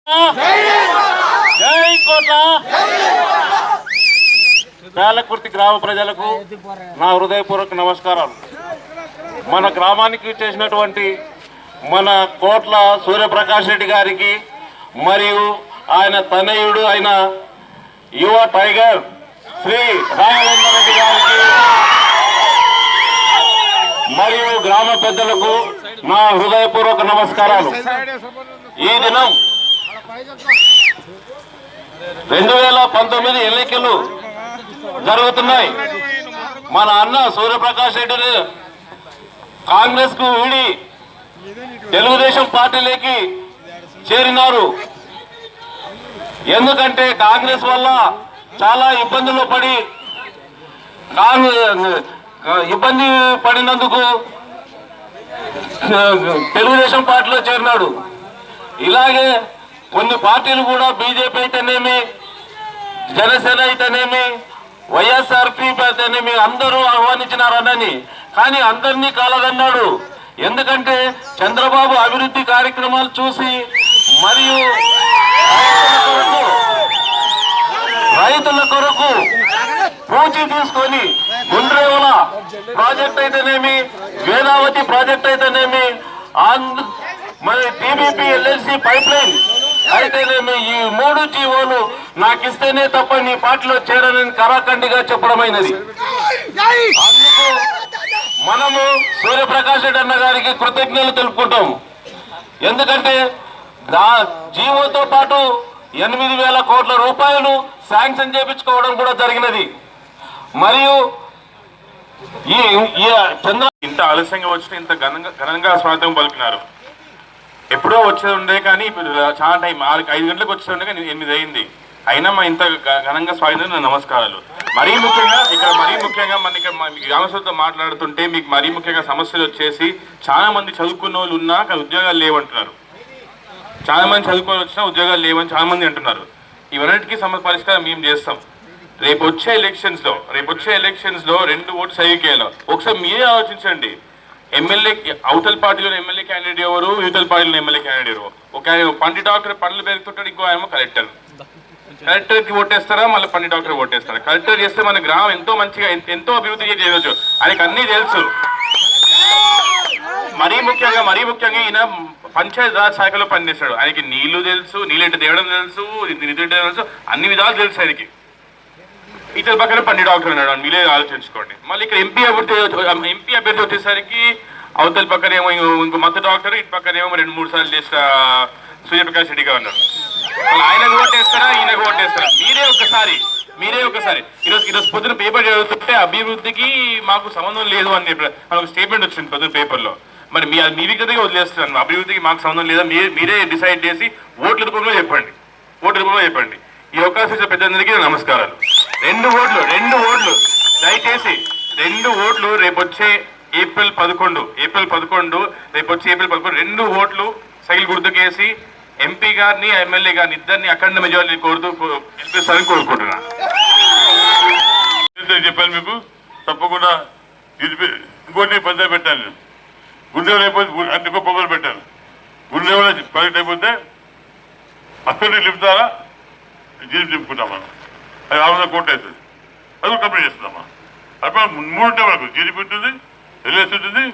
జై కోట్ల పేలకుర్తి గ్రామ ప్రజలకు నా హృదయపూర్వక నమస్కారాలు. మన గ్రామానికి చేసినటువంటి మన కోట్ల సూర్యప్రకాష్ రెడ్డి గారికి మరియు ఆయన తనయుడు అయిన యువ టైగర్ శ్రీ రాఘవేంద్ర రెడ్డి గారికి మరియు గ్రామ పెద్దలకు నా హృదయపూర్వక నమస్కారాలు. ఈ దినం 2019 ఎన్నికలు జరుగుతున్నాయి. మన అన్న సూర్యప్రకాష్ రెడ్డిని కాంగ్రెస్ కు వీడి తెలుగుదేశం పార్టీలోకి చేరినారు. ఎందుకంటే కాంగ్రెస్ వల్ల చాలా ఇబ్బందులు ఇబ్బంది పడినందుకు తెలుగుదేశం పార్టీలో చేరినాడు. ఇలాగే కొన్ని పార్టీలు కూడా బీజేపీ అయితేనేమి, జనసేన అయితేనేమి, వైఎస్ఆర్పీపీ అయితేనేమి అందరూ ఆహ్వానించినారని, కానీ అందరినీ కాలదన్నాడు. ఎందుకంటే చంద్రబాబు అభివృద్ధి కార్యక్రమాలు చూసి మరియు రైతుల కొరకు పూచి తీసుకొని గుండ్రేవుల ప్రాజెక్ట్ అయితేనేమి, వేదావతి ప్రాజెక్ట్ అయితేనేమి, మరి టీబీపీ ఎల్ఎల్సి పైప్ లైన్ అయితేనేమి, ఈ 3 జీవోలు నాకు ఇస్తేనే తప్ప నీ పార్టీలో చేరని కరాఖండిగా చెప్పడమైనది. అందుకు మనము సూర్యప్రకాష్ రెడ్డి అన్న గారికి కృతజ్ఞతలు తెలుపుకుంటాం. ఎందుకంటే జీవోతో పాటు 8,000 కోట్ల రూపాయలు శాంక్షన్ చేయించుకోవడం కూడా జరిగినది. మరియు ఇంత ఆలస్యంగా వచ్చిన ఇంత ఘనంగా స్వాగతం పలికినారు. ఎప్పుడో వచ్చేది ఉండే కానీ ఇప్పుడు చాలా టైం 5 గంటలకు వచ్చేది ఉండే కానీ 8 అయింది. అయినా మా ఇంత ఘనంగా స్వాగతం నమస్కారాలు. మరీ ముఖ్యంగా మనకి గ్రామస్తులతో మాట్లాడుతుంటే మీకు మరీ ముఖ్యంగా సమస్యలు వచ్చేసి చాలా మంది చదువుకున్న వాళ్ళు ఉన్నా కానీ ఉద్యోగాలు లేవంటున్నారు. చాలా మంది చదువుకొని వచ్చినా ఉద్యోగాలు లేవని చాలా మంది అంటున్నారు. ఇవన్నిటికీ పరిష్కారం మేము చేస్తాం. రేపు వచ్చే ఎలక్షన్స్ లో 2 ఓట్లు సైకిల్. ఒకసారి మీరే ఆలోచించండి. ఎమ్మెల్యే అవతల పార్టీలో ఎమ్మెల్యే క్యాండిడేట్ ఎవరు, యువతల పార్టీలో ఎమ్మెల్యే క్యాండిడేట్ ఎవరు? ఒక పండి డాక్టర్ పనులు పెరుగుతుంటాడు, ఇంకో ఆయన కలెక్టర్కి ఓటేస్తారా, మళ్ళీ పండి డాక్టర్ ఓటేస్తారా? కలెక్టర్ చేస్తే మన గ్రామం ఎంతో మంచిగా ఎంతో అభివృద్ధి చేయవచ్చు. ఆయనకు అన్నీ తెలుసు. మరీ ముఖ్యంగా ఈయన పంచాయత్ రాజ్ శాఖలో పనిచేస్తాడు. ఆయనకి నీళ్లు తెలుసు, నీళ్ళెంట తేవడం తెలుసు, నిధులు తెలుసు, అన్ని విధాలు తెలుసు ఆయనకి. ఇతర పక్కన పండి డాక్టర్ ఉన్నాడు, మీరే ఆలోచించుకోండి. మళ్ళీ ఇక్కడ ఎంపీ అభ్యర్థి వచ్చేసరికి అవతల పక్కన ఏమో ఇంకో మత డాక్టర్, ఇటు పక్కన ఏమో 2-3 సార్లు చేసిన సూర్యప్రకాష్ రెడ్డిగా ఉన్నారు. మళ్ళీ ఆయనకు ఓటేస్తారా, ఈయనకు ఓటేస్తారా? మీరే ఒకసారి ఈరోజు పొద్దున పేపర్ చదువుతుంటే అభివృద్ధికి మాకు సంబంధం లేదు అని చెప్పి మనకు స్టేట్మెంట్ వచ్చింది పొద్దున పేపర్లో. మరి మీ విగ్రతగా వదిలేస్తున్నాను. అభివృద్ధికి మాకు సంబంధం లేదా, మీరే డిసైడ్ చేసి ఓట్ల రూపంలో చెప్పండి. ఈ అవకాశం ఇచ్చిన పెద్దలందరికీ నమస్కారాలు. 2 ఓట్లు దయచేసి 2 ఓట్లు రేపొచ్చే ఏప్రిల్ 11 రేపొచ్చే ఏప్రిల్ 11 2 ఓట్లు సైకిల్ గుర్తుకేసి ఎంపీ గారిని ఎమ్మెల్యే గారిని ఇద్దరిని అఖండ మెజారిటీ గెలిపిస్తారని కోరుకుంటున్నా. చెప్పాను మీకు తప్పకుండా. ఇంకోటి పెద్ద పెట్టాను, గుండెలు అయిపోతే అంటే ఇంకో పొగలు పెట్టాను. గుండెలో ప్రాజెక్ట్ అయిపోతే అక్కడ నింపుతారా, జీప్ నింపుకుంటాం మనం. అది 600 కోట్లు అవుతుంది. అది కంప్లీట్ చేస్తున్నామా? అప్పుడు 3 ఉంటే మనకు జీడిపి ఉంటుంది, ఎల్ఎస్ ఉంటుంది,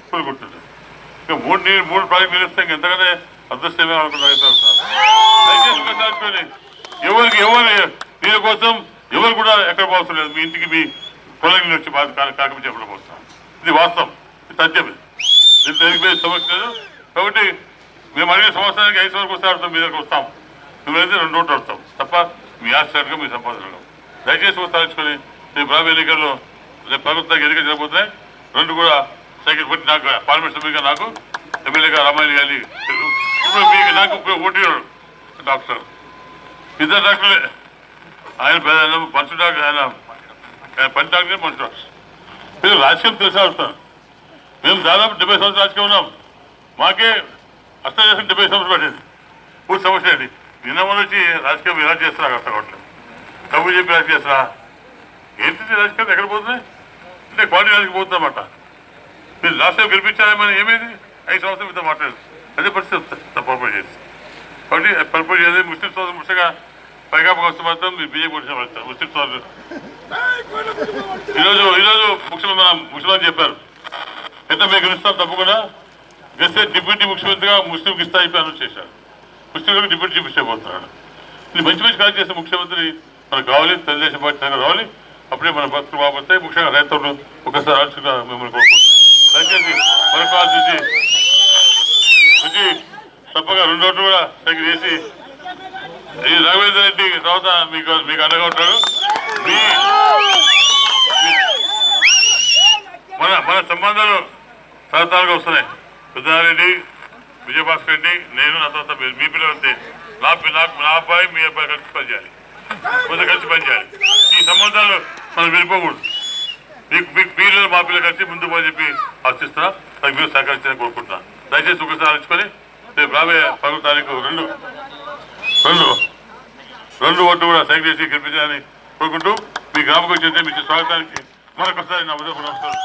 కొనుక్కుంటుంది. ఇంకా 3 ప్రాజెక్ట్ నిలిస్తే ఎంతగానే అదృష్టమే అనుకుంటున్నాను. ఎవరు దీని కోసం ఎవరు కూడా ఎక్కడ పోవడం లేదు. మీ ఇంటికి మీ పొలం వచ్చి కార్యక్రమం చెప్పడం వస్తాం. ఇది వాస్తవం, ఇది తథ్యం. ఇది తెలియకపోయే సమస్య లేదు. కాబట్టి మేము అడిగే సంవత్సరానికి 5 వరకు వస్తే మీ దగ్గరకు వస్తాం. నువ్వైతే 2 ఓట్లు వస్తాం తప్ప మీ ఆశ్చర్యంగా మీ సంపాదనగా. దయచేసి సాధించుకొని మీ గ్రామ ఎన్నికల్లో రేపు ప్రభుత్వానికి ఎన్నికలు జరగబోతున్నాయి. 2 కూడా సైకిల్ కొట్టి నాకు పార్లమెంట్ సభ్యుగా నాకు ఎమ్మెల్యేగా రామాయణ గారి ఇప్పుడు మీకు నాకు ఓటీ డాక్టర్, 2 డాక్టర్లే. ఆయన మంచి డాక్టర్, ఆయన పని డాక్టర్, మంచి డాక్టర్. మీరు రాజకీయం తెలిసే వస్తాను. మేము దాదాపు 70 సంవత్సరాలు రాజకీయం ఉన్నాం. మాకే అర్థం చేసిన 70 సంవత్సరాలు పట్టేది. పూర్తి సమస్య అండి. నిన్న వచ్చి రాజకీయం ఇలా చేస్తారా అర్థం కావట్లేదు. డబ్బు చెప్పి రాజకీయం చేస్తారా? ఏంటి రాజకీయం ఎక్కడ పోతున్నాయి అంటే క్వాలిటీ రాజకీయం పోతుందన్నమాట. మీరు రాష్ట్రం గెలిపించారేమని ఏమైంది? 5 సంవత్సరాల మీద మాట్లాడదు. అదే పరిస్థితి తప్ప చేసి కాబట్టి ప్రపోజ్ చేసి ముస్లిం సోదరు ముఖ్యంగా పైకాపు వస్తే మాత్రం మీరు బీజేపీ వచ్చిన పడతారు ముస్లిం సోదరులు. ఈరోజు ముఖ్యమంత్రి చెప్పారు ఎంత మీకు ఇస్తాం తప్పకుండా గెలిస్తే డిప్యూటీ ముఖ్యమంత్రిగా ముస్లింకి ఇస్తా అయిపోయి అనౌన్స్ చేశారు. ముస్లింలకు డిప్యూటీ చీఫ్ అయిపోతున్నాడు. ఇది మంచి కార్యం చేసే ముఖ్యమంత్రి మనకు కావాలి. తెలుగుదేశం పార్టీ రావాలి. అప్పుడే మన బతుకులు బాగుపడతాయి. ముఖ్యంగా రైతులు ఒకసారి ఆలోచనగా మిమ్మల్ని కోరుకుంటున్నాం. దయచేసి మన కాల్ చూసి తప్పగా 2 ఓట్లు కూడా దగ్గర చేసి ఈ రఘువేంద్ర రెడ్డి తర్వాత మీకు అండగా ఉంటాడు. మన సంబంధాలు తరతరాలుగా వస్తున్నాయి. పెద్దారెడ్డి, విజయభాస్కర్ రెడ్డి, నేను నా తర్వాత మీ పిల్లలు అంతే. నా అబ్బాయి మీ అబ్బాయి కలిసి పనిచేయాలి. కొంచెం కలిసి పనిచేయాలి. ఈ సంబంధాలు మనం వెళ్ళిపోకూడదు. మీకు పిల్లలు మా పిల్లలు కలిసి ముందుకు పోని చెప్పి ఆశిస్తున్నా. నాకు మీరు సహకరించాలని కోరుకుంటున్నాను. దయచేసి ఒకసారి ఆలోచుకొని రేపు రాబోయే 10వ తారీఖు 2 ఓట్లు కూడా సైకిల్ చేసి గెలిపించాలని కోరుకుంటూ మీ గ్రామకు వచ్చే మీకు స్వాగతానికి మరొకసారి నా ఉదయం నమస్కారం.